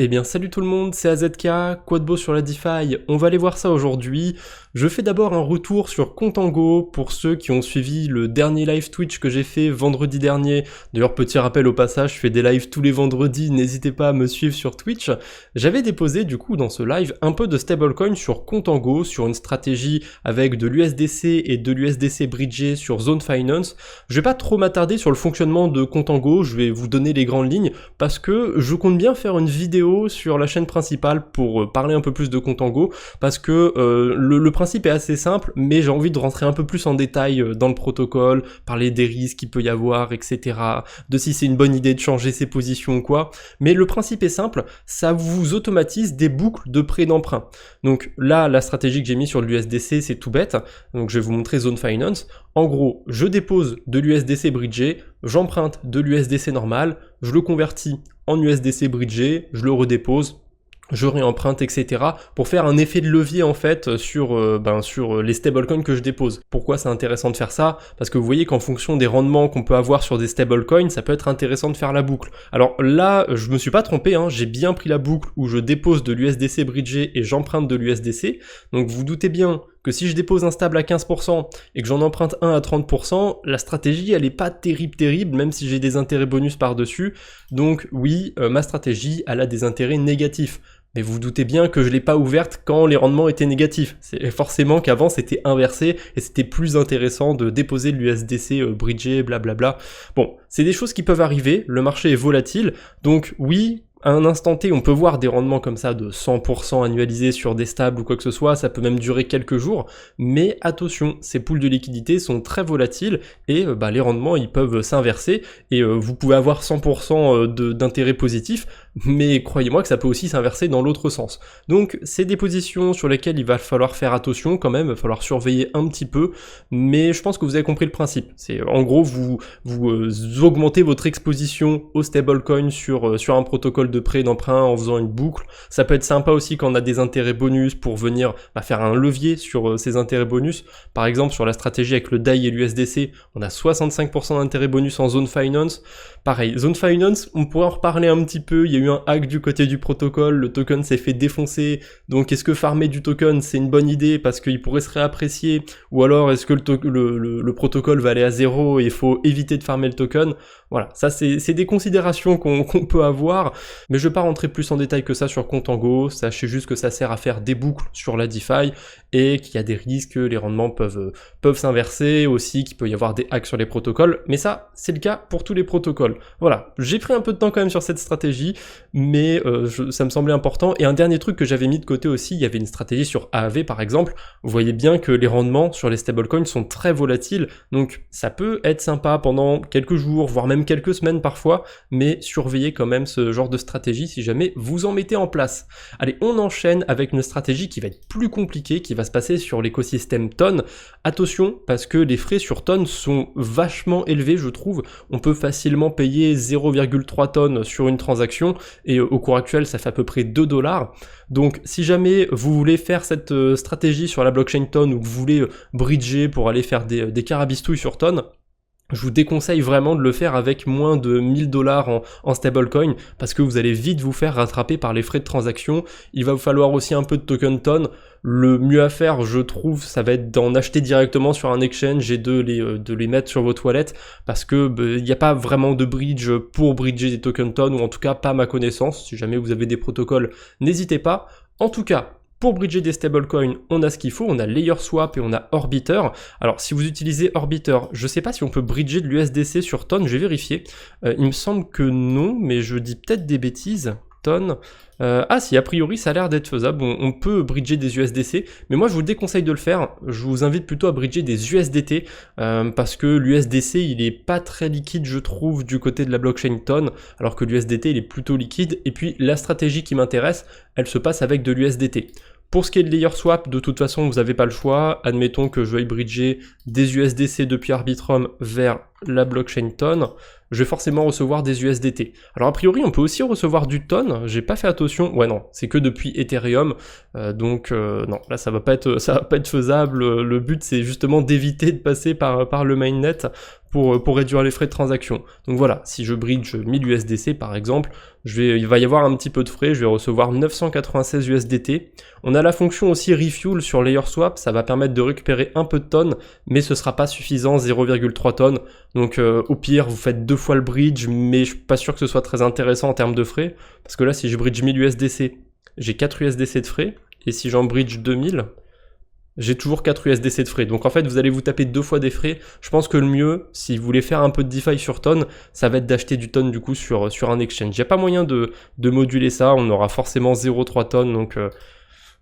Eh bien salut tout le monde, c'est AZK, Quadbo sur la DeFi, on va aller voir ça aujourd'hui. Je fais d'abord un retour sur Contango pour ceux qui ont suivi le dernier live Twitch que j'ai fait vendredi dernier. D'ailleurs petit rappel au passage, je fais des lives tous les vendredis, n'hésitez pas à me suivre sur Twitch. J'avais déposé du coup dans ce live un peu de stablecoin sur Contango, sur une stratégie avec de l'USDC et de l'USDC bridgé sur Zone Finance. Je vais pas trop m'attarder sur le fonctionnement de Contango, je vais vous donner les grandes lignes parce que je compte bien faire une vidéo sur la chaîne principale pour parler un peu plus de Contango parce que le principe est assez simple, mais j'ai envie de rentrer un peu plus en détail dans le protocole, parler des risques qu'il peut y avoir, etc. De si c'est une bonne idée de changer ses positions ou quoi. Mais le principe est simple, ça vous automatise des boucles de prêt d'emprunt. Donc là, la stratégie que j'ai mis sur l'USDC, c'est tout bête. Donc je vais vous montrer Zone Finance. En gros, je dépose de l'USDC bridgé, j'emprunte de l'USDC normal, je le convertis en USDC bridgé, je le redépose, je réemprunte, etc. pour faire un effet de levier en fait sur les stablecoins que je dépose. Pourquoi c'est intéressant de faire ça? Parce que vous voyez qu'en fonction des rendements qu'on peut avoir sur des stablecoins, ça peut être intéressant de faire la boucle. Alors là, je me suis pas trompé, j'ai bien pris la boucle où je dépose de l'USDC bridgé et j'emprunte de l'USDC. Donc vous doutez bien que si je dépose un stable à 15% et que j'en emprunte un à 30%, la stratégie elle est pas terrible, même si j'ai des intérêts bonus par-dessus. Donc oui, ma stratégie elle a des intérêts négatifs. Mais vous vous doutez bien que je l'ai pas ouverte quand les rendements étaient négatifs. C'est forcément qu'avant c'était inversé et c'était plus intéressant de déposer de l'USDC bridgé, blablabla. Bon, c'est des choses qui peuvent arriver, le marché est volatile, donc oui, à un instant T, on peut voir des rendements comme ça de 100% annualisés sur des stables ou quoi que ce soit, ça peut même durer quelques jours, mais attention, ces pools de liquidités sont très volatiles et les rendements ils peuvent s'inverser et vous pouvez avoir 100% d'intérêt positif, mais croyez-moi que ça peut aussi s'inverser dans l'autre sens. Donc c'est des positions sur lesquelles il va falloir faire attention quand même, il va falloir surveiller un petit peu, mais je pense que vous avez compris le principe. C'est en gros vous augmentez votre exposition au stablecoin sur un protocole de prêt d'emprunt en faisant une boucle. Ça peut être sympa aussi quand on a des intérêts bonus pour venir faire un levier sur ces intérêts bonus. Par exemple sur la stratégie avec le DAI et l'USDC, on a 65% d'intérêts bonus en Zone Finance. Pareil, Zone Finance, on pourrait en reparler un petit peu, il y a eu un hack du côté du protocole, le token s'est fait défoncer, donc est-ce que farmer du token c'est une bonne idée parce qu'il pourrait se réapprécier, ou alors est-ce que le protocole va aller à zéro et il faut éviter de farmer le token? Voilà, ça c'est des considérations qu'on peut avoir, mais je vais pas rentrer plus en détail que ça sur Contango, sachez juste que ça sert à faire des boucles sur la DeFi et qu'il y a des risques, les rendements peuvent s'inverser aussi, qu'il peut y avoir des hacks sur les protocoles, mais ça c'est le cas pour tous les protocoles. Voilà, j'ai pris un peu de temps quand même sur cette stratégie, mais ça me semblait important. Et un dernier truc que j'avais mis de côté aussi, il y avait une stratégie sur AAV par exemple, vous voyez bien que les rendements sur les stablecoins sont très volatiles, donc ça peut être sympa pendant quelques jours, voire même quelques semaines parfois, mais surveillez quand même ce genre de stratégie si jamais vous en mettez en place. Allez, on enchaîne avec une stratégie qui va être plus compliquée, qui va se passer sur l'écosystème TON. Attention, parce que les frais sur TON sont vachement élevés, je trouve. On peut facilement payer 0,3 tonnes sur une transaction, et au cours actuel, ça fait à peu près 2 $. Donc, si jamais vous voulez faire cette stratégie sur la blockchain TON, ou que vous voulez bridger pour aller faire des carabistouilles sur TON, je vous déconseille vraiment de le faire avec moins de 1000 $ en stablecoin parce que vous allez vite vous faire rattraper par les frais de transaction. Il va vous falloir aussi un peu de token TON. Le mieux à faire, je trouve, ça va être d'en acheter directement sur un exchange et de les mettre sur vos toilettes parce que il n'y a pas vraiment de bridge pour bridger des tokens TON, ou en tout cas pas à ma connaissance. Si jamais vous avez des protocoles, n'hésitez pas. En tout cas, pour bridger des stablecoins, on a ce qu'il faut, on a LayerSwap et on a Orbiter. Alors si vous utilisez Orbiter, je sais pas si on peut bridger de l'USDC sur TON, je vais vérifier. Il me semble que non, mais je dis peut-être des bêtises. TON. Si, a priori ça a l'air d'être faisable, on peut bridger des USDC, mais moi je vous déconseille de le faire, je vous invite plutôt à bridger des USDT, parce que l'USDC il est pas très liquide je trouve du côté de la blockchain TON, alors que l'USDT il est plutôt liquide, et puis la stratégie qui m'intéresse, elle se passe avec de l'USDT. Pour ce qui est de LayerSwap, de toute façon, vous n'avez pas le choix. Admettons que je veuille bridger des USDC depuis Arbitrum vers la blockchain Ton, je vais forcément recevoir des USDT. Alors a priori, on peut aussi recevoir du Ton, j'ai pas fait attention, ouais non, c'est que depuis Ethereum, donc non, là ça va pas être faisable, le but c'est justement d'éviter de passer par le mainnet pour réduire les frais de transaction. Donc voilà, si je bridge 1000 USDC par exemple, il va y avoir un petit peu de frais, je vais recevoir 996 USDT. On a la fonction aussi refuel sur LayerSwap, ça va permettre de récupérer un peu de tonnes, mais ce sera pas suffisant, 0,3 tonnes. Donc au pire, vous faites 2 fois le bridge, mais je suis pas sûr que ce soit très intéressant en termes de frais, parce que là, si je bridge 1000 USDC, j'ai 4 USDC de frais, et si j'en bridge 2000, j'ai toujours 4 USDC de frais. Donc en fait, vous allez vous taper 2 fois des frais. Je pense que le mieux, si vous voulez faire un peu de DeFi sur Ton, ça va être d'acheter du Ton du coup sur un exchange. Il n'y a pas moyen de moduler ça, on aura forcément 0,3 tonnes, donc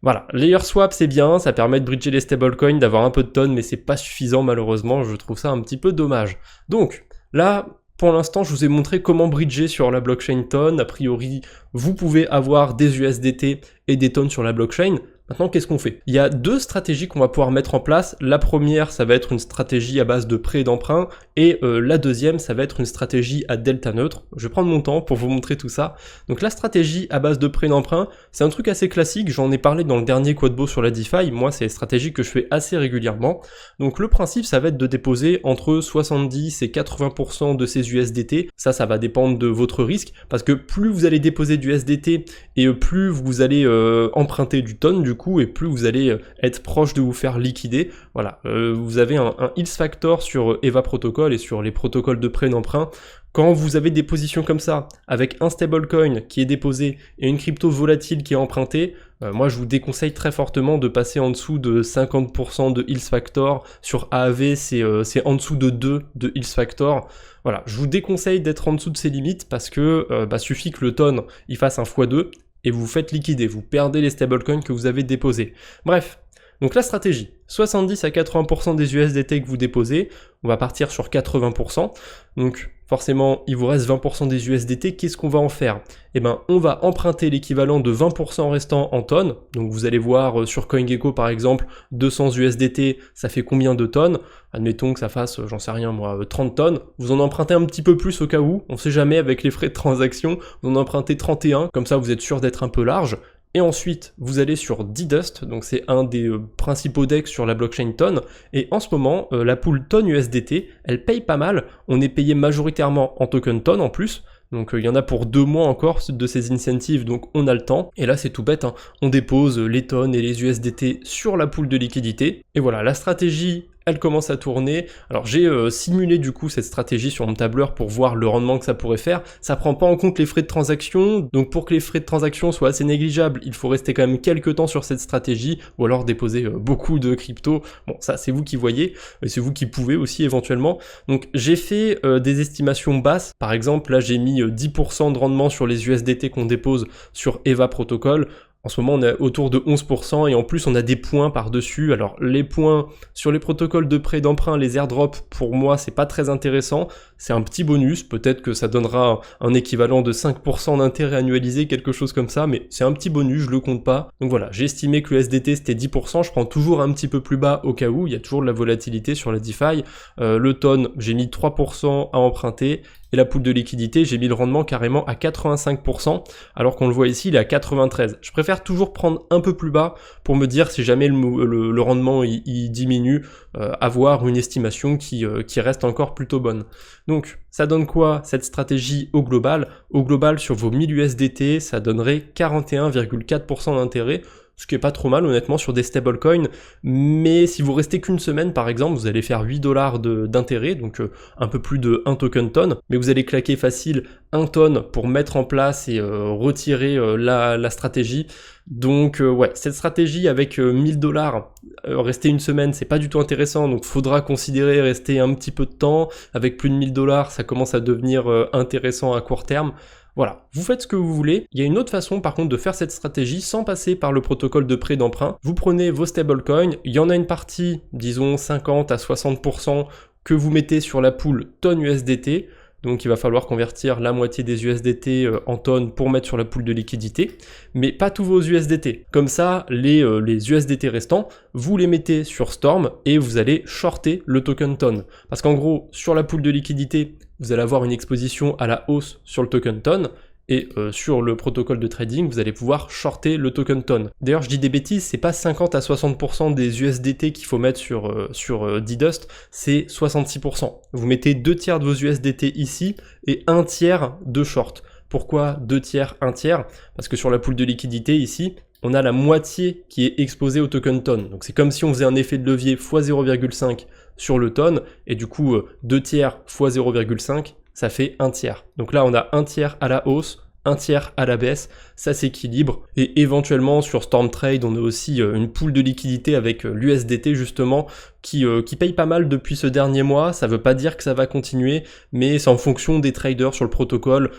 voilà. LayerSwap c'est bien, ça permet de bridger les stablecoins, d'avoir un peu de Ton, mais c'est pas suffisant malheureusement, je trouve ça un petit peu dommage. Donc là, pour l'instant, je vous ai montré comment bridger sur la blockchain Ton. A priori, vous pouvez avoir des USDT et des tonnes sur la blockchain. Maintenant, qu'est-ce qu'on fait? Il y a 2 stratégies qu'on va pouvoir mettre en place. La première, ça va être une stratégie à base de prêt et d'emprunt, et la deuxième, ça va être une stratégie à delta neutre. Je vais prendre mon temps pour vous montrer tout ça. Donc la stratégie à base de prêt et d'emprunt, c'est un truc assez classique, j'en ai parlé dans le dernier Quadbo sur la DeFi, moi c'est une stratégie que je fais assez régulièrement. Donc le principe, ça va être de déposer entre 70 et 80% de ces USDT. Ça va dépendre de votre risque, parce que plus vous allez déposer du USDT, et plus vous allez emprunter du Ton, du coup, et plus vous allez être proche de vous faire liquider. Voilà, vous avez un Hills Factor sur EVA Protocol et sur les protocoles de prêt et d'emprunt. Quand vous avez des positions comme ça, avec un stablecoin qui est déposé et une crypto volatile qui est empruntée, moi je vous déconseille très fortement de passer en dessous de 50% de Hills Factor. Sur AAV, c'est en dessous de 2 de Hills Factor. Voilà, je vous déconseille d'être en dessous de ces limites parce que suffit que le Ton il fasse un x2 et vous vous faites liquider, vous perdez les stablecoins que vous avez déposés. Bref, donc la stratégie, 70 à 80% des USDT que vous déposez, on va partir sur 80%, donc forcément il vous reste 20% des USDT, qu'est-ce qu'on va en faire? Eh ben on va emprunter l'équivalent de 20% restant en tonnes, donc vous allez voir sur CoinGecko par exemple, 200 USDT, ça fait combien de tonnes? Admettons que ça fasse, j'en sais rien moi, 30 tonnes, vous en empruntez un petit peu plus au cas où, on sait jamais avec les frais de transaction, vous en empruntez 31, comme ça vous êtes sûr d'être un peu large. Et ensuite, vous allez sur D-Dust, donc c'est un des principaux DEX sur la blockchain Ton, et en ce moment, la pool Ton USDT, elle paye pas mal, on est payé majoritairement en token Ton en plus, donc il y en a pour 2 mois encore de ces incentives, donc on a le temps, et là c'est tout bête, hein. On dépose les tonnes et les USDT sur la pool de liquidité, et voilà, la stratégie elle commence à tourner. Alors j'ai simulé du coup cette stratégie sur mon tableur pour voir le rendement que ça pourrait faire. Ça prend pas en compte les frais de transaction, donc pour que les frais de transaction soient assez négligeables, il faut rester quand même quelques temps sur cette stratégie, ou alors déposer beaucoup de crypto. Bon, ça c'est vous qui voyez, et c'est vous qui pouvez aussi éventuellement. Donc j'ai fait des estimations basses, par exemple là j'ai mis 10% de rendement sur les USDT qu'on dépose sur EVA Protocol. En ce moment, on est autour de 11% et en plus, on a des points par-dessus. Alors, les points sur les protocoles de prêt d'emprunt, les airdrops, pour moi, c'est pas très intéressant. C'est un petit bonus. Peut-être que ça donnera un équivalent de 5% d'intérêt annualisé, quelque chose comme ça, mais c'est un petit bonus, je le compte pas. Donc voilà, j'ai estimé que le SDT, c'était 10%. Je prends toujours un petit peu plus bas au cas où. Il y a toujours de la volatilité sur la DeFi. Le Ton, j'ai mis 3% à emprunter. Et la pool de liquidité, j'ai mis le rendement carrément à 85%, alors qu'on le voit ici, il est à 93%. Je préfère toujours prendre un peu plus bas pour me dire si jamais le rendement il diminue, avoir une estimation qui reste encore plutôt bonne. Donc, ça donne quoi cette stratégie au global? Au global, sur vos 1000 USDT, ça donnerait 41,4% d'intérêt, ce qui est pas trop mal honnêtement sur des stablecoins, mais si vous restez qu'une semaine par exemple, vous allez faire 8 dollars d'intérêt, donc un peu plus de 1 token Ton, mais vous allez claquer facile 1 Ton pour mettre en place et retirer la stratégie. Donc ouais, cette stratégie avec 1000 dollars, rester une semaine, c'est pas du tout intéressant, donc faudra considérer rester un petit peu de temps. Avec plus de 1000 dollars, ça commence à devenir intéressant à court terme. Voilà, vous faites ce que vous voulez. Il y a une autre façon par contre de faire cette stratégie sans passer par le protocole de prêt d'emprunt. Vous prenez vos stablecoins, il y en a une partie, disons 50 à 60%, que vous mettez sur la pool Ton USDT. donc il va falloir convertir la moitié des USDT en tonnes pour mettre sur la pool de liquidité, mais pas tous vos USDT. Comme ça, les USDT restants, vous les mettez sur Storm et vous allez shorter le token tonne. Parce qu'en gros, sur la pool de liquidité, vous allez avoir une exposition à la hausse sur le token tonne, et sur le protocole de trading, vous allez pouvoir shorter le token tonne. D'ailleurs, je dis des bêtises, c'est pas 50 à 60% des USDT qu'il faut mettre sur D-Dust, c'est 66%. Vous mettez 2 tiers de vos USDT ici et 1 tiers de short. Pourquoi 2 tiers, 1 tiers? Parce que sur la pool de liquidité ici, on a la moitié qui est exposée au token tonne. Donc c'est comme si on faisait un effet de levier x 0,5 sur le tonne, et du coup 2 tiers x 0,5, ça fait 1 tiers. Donc là, on a 1 tiers à la hausse, 1 tiers à la baisse, ça s'équilibre. Et éventuellement, sur Storm Trade, on a aussi une pool de liquidité avec l'USDT justement, qui paye pas mal depuis ce dernier mois. Ça veut pas dire que ça va continuer, mais c'est en fonction des traders sur le protocole.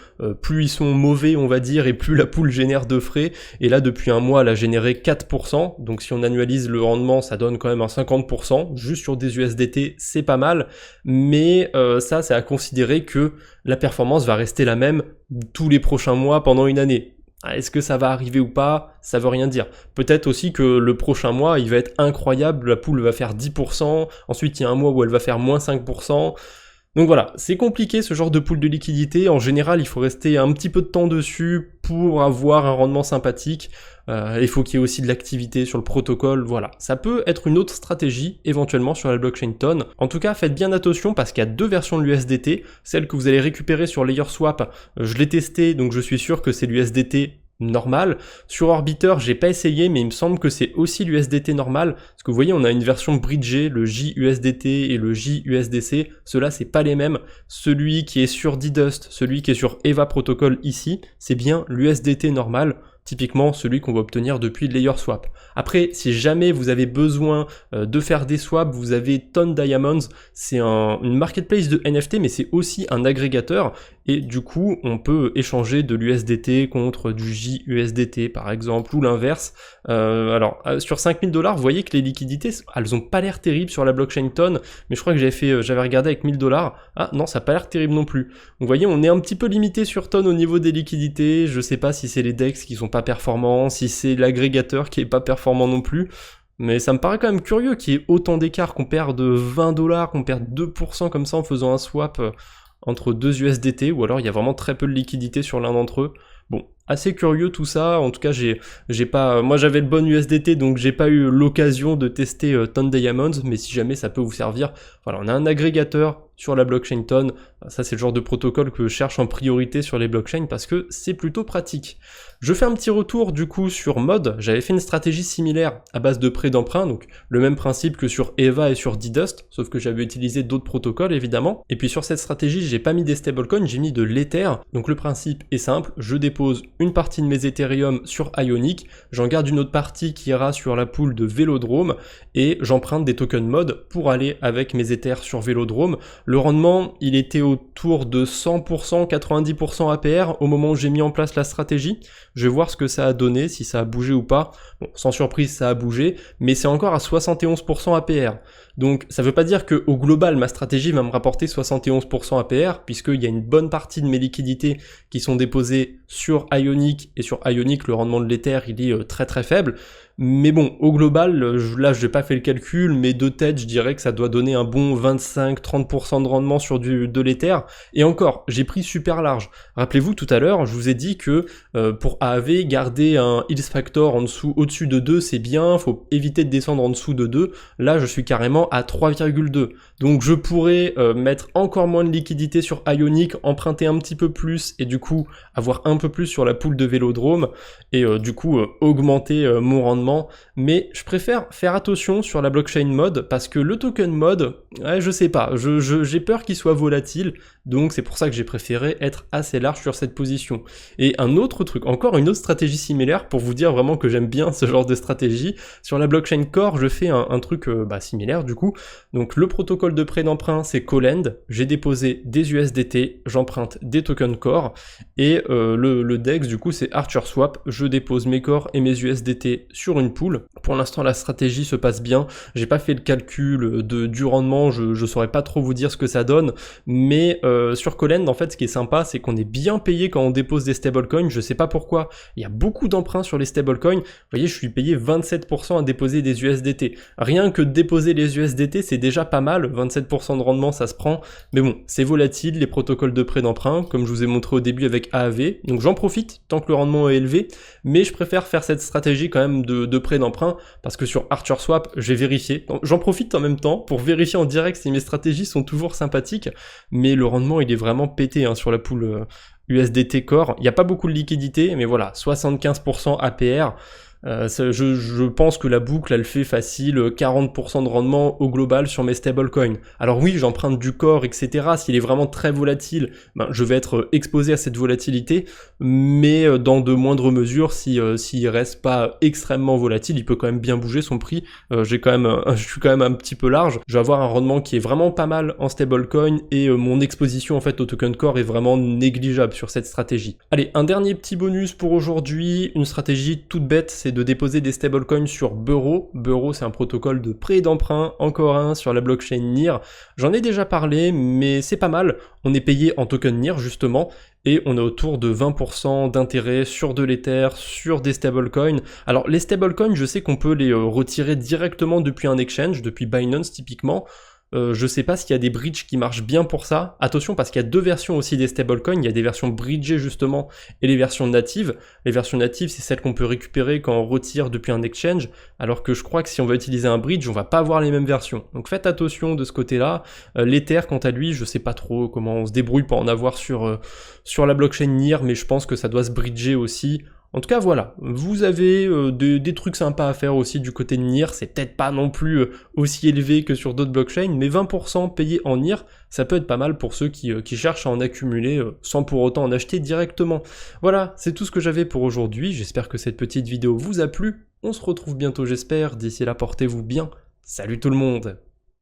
Plus ils sont mauvais, on va dire, et plus la pool génère de frais. Et là, depuis un mois, elle a généré 4%. Donc si on annualise le rendement, ça donne quand même un 50%. Juste sur des USDT, c'est pas mal. Mais ça, c'est à considérer que la performance va rester la même tous les prochains mois pendant une année. Est-ce que ça va arriver ou pas? Ça veut rien dire. Peut-être aussi que le prochain mois, il va être incroyable, la pool va faire 10%, ensuite il y a un mois où elle va faire moins 5%. Donc voilà, c'est compliqué ce genre de pool de liquidité. En général, il faut rester un petit peu de temps dessus pour avoir un rendement sympathique. Il faut qu'il y ait aussi de l'activité sur le protocole, voilà. Ça peut être une autre stratégie, éventuellement sur la blockchain Ton. En tout cas, faites bien attention parce qu'il y a 2 versions de l'USDT. Celle que vous allez récupérer sur LayerSwap, je l'ai testé, donc je suis sûr que c'est l'USDT normal. Sur Orbiter, j'ai pas essayé, mais il me semble que c'est aussi l'USDT normal, parce que vous voyez, on a une version bridgée, le JUSDT et le JUSDC, ceux-là, c'est pas les mêmes. Celui qui est sur D-Dust, celui qui est sur EVA Protocol ici, c'est bien l'USDT normal, typiquement celui qu'on va obtenir depuis LayerSwap. Après, si jamais vous avez besoin de faire des swaps, vous avez Ton Diamonds, c'est une marketplace de NFT, mais c'est aussi un agrégateur, et du coup, on peut échanger de l'USDT contre du JUSDT, par exemple, ou l'inverse. Alors, sur 5000 $, vous voyez que les liquidités, elles ont pas l'air terribles sur la blockchain Ton, mais je crois que j'avais regardé avec 1000 $. Ah non, ça a pas l'air terrible non plus. Donc, vous voyez, on est un petit peu limité sur Ton au niveau des liquidités. Je sais pas si c'est les DEX qui sont pas performants, si c'est l'agrégateur qui est pas performant non plus. Mais ça me paraît quand même curieux qu'il y ait autant d'écart, qu'on perd de 20 $, qu'on perd 2% comme ça en faisant un swap entre 2 USDT, ou alors il y a vraiment très peu de liquidité sur l'un d'entre eux. Bon, assez curieux tout ça. En tout cas, j'ai pas, moi j'avais le bon USDT, donc j'ai pas eu l'occasion de tester Ton Diamonds, mais si jamais ça peut vous servir, voilà, on a un agrégateur sur la blockchain Ton. Ça, c'est le genre de protocole que je cherche en priorité sur les blockchains parce que c'est plutôt pratique. Je fais un petit retour du coup sur Mod. J'avais fait une stratégie similaire à base de prêt d'emprunt, donc le même principe que sur EVA et sur D-Dust, sauf que j'avais utilisé d'autres protocoles évidemment. Et puis sur cette stratégie, j'ai pas mis des stablecoins, j'ai mis de l'Ether. Donc le principe est simple, je dépose une partie de mes Ethereum sur Ionic, j'en garde une autre partie qui ira sur la pool de Vélodrome et j'emprunte des tokens Mod pour aller avec mes Ethers sur Vélodrome. Le rendement, il était autour de 100%, 90% APR au moment où j'ai mis en place la stratégie. Je vais voir ce que ça a donné, si ça a bougé ou pas. Bon, sans surprise, ça a bougé, mais c'est encore à 71% APR. Donc, ça veut pas dire que au global, ma stratégie va me rapporter 71% APR, puisqu'il y a une bonne partie de mes liquidités qui sont déposées sur Ionic, et sur Ionic, le rendement de l'Ether, il est très très faible. Mais bon, au global, là je n'ai pas fait le calcul, mais de tête, je dirais que ça doit donner un bon 25-30% de rendement sur de l'Ether. Et encore, j'ai pris super large. Rappelez-vous, tout à l'heure, je vous ai dit que pour AAV, garder un Hills Factor au-dessus de 2, c'est bien, faut éviter de descendre en dessous de 2. Là, je suis carrément à 3,2. Donc je pourrais mettre encore moins de liquidité sur Ionic, emprunter un petit peu plus, et du coup, avoir un peu plus sur la pool de Vélodrome, et du coup, augmenter mon rendement. Mais je préfère faire attention sur la blockchain Mod parce que le token Mod, ouais, je sais pas, j'ai peur qu'il soit volatile, donc c'est pour ça que j'ai préféré être assez large sur cette position. Et un autre truc, encore une autre stratégie similaire pour vous dire vraiment que j'aime bien ce genre de stratégie, sur la blockchain Core, je fais un truc similaire du coup. Donc le protocole de prêt d'emprunt c'est Colend, j'ai déposé des USDT, j'emprunte des tokens Core, et le DEX du coup c'est ArcherSwap, je dépose mes Core et mes USDT sur une pool. Pour l'instant, la stratégie se passe bien. J'ai pas fait le calcul du rendement, je saurais pas trop vous dire ce que ça donne, mais sur Colend, en fait, ce qui est sympa, c'est qu'on est bien payé quand on dépose des stablecoins. Je sais pas pourquoi. Il y a beaucoup d'emprunts sur les stablecoins. Vous voyez, je suis payé 27% à déposer des USDT. Rien que de déposer les USDT, c'est déjà pas mal. 27% de rendement, ça se prend. Mais bon, c'est volatile, les protocoles de prêt d'emprunt, comme je vous ai montré au début avec AAV. Donc j'en profite tant que le rendement est élevé, mais je préfère faire cette stratégie quand même de prêt d'emprunt. Parce que sur ArcherSwap, j'ai vérifié. J'en profite en même temps pour vérifier en direct si mes stratégies sont toujours sympathiques, mais le rendement il est vraiment pété hein, sur la pool USDT Core. Il n'y a pas beaucoup de liquidité, mais voilà, 75% APR. Je pense que la boucle elle fait facile 40% de rendement au global sur mes stablecoins. Alors oui, j'emprunte du Core, etc. S'il est vraiment très volatile, ben, je vais être exposé à cette volatilité, mais dans de moindres mesures, s'il reste pas extrêmement volatile, il peut quand même bien bouger son prix. Je suis quand même un petit peu large. Je vais avoir un rendement qui est vraiment pas mal en stablecoin et mon exposition en fait au token Core est vraiment négligeable sur cette stratégie. Allez, un dernier petit bonus pour aujourd'hui, une stratégie toute bête, c'est de déposer des stablecoins sur Burrow. Burrow, c'est un protocole de prêt et d'emprunt, encore un sur la blockchain NIR. J'en ai déjà parlé, mais c'est pas mal. On est payé en token NIR, justement, et on est autour de 20% d'intérêt sur de l'Ether, sur des stablecoins. Alors, les stablecoins, je sais qu'on peut les retirer directement depuis un exchange, depuis Binance, typiquement. Je sais pas s'il y a des bridges qui marchent bien pour ça. Attention parce qu'il y a deux versions aussi des stablecoins. Il y a des versions bridgées justement et les versions natives. Les versions natives, c'est celles qu'on peut récupérer quand on retire depuis un exchange. Alors que je crois que si on va utiliser un bridge, on va pas avoir les mêmes versions. Donc faites attention de ce côté-là. L'Ether, quant à lui, je sais pas trop comment on se débrouille pour en avoir sur la blockchain NIR, mais je pense que ça doit se bridger aussi. En tout cas, voilà, vous avez des trucs sympas à faire aussi du côté de NIR, c'est peut-être pas non plus aussi élevé que sur d'autres blockchains, mais 20% payé en NIR, ça peut être pas mal pour ceux qui cherchent à en accumuler sans pour autant en acheter directement. Voilà, c'est tout ce que j'avais pour aujourd'hui, j'espère que cette petite vidéo vous a plu, on se retrouve bientôt j'espère, d'ici là portez-vous bien, salut tout le monde!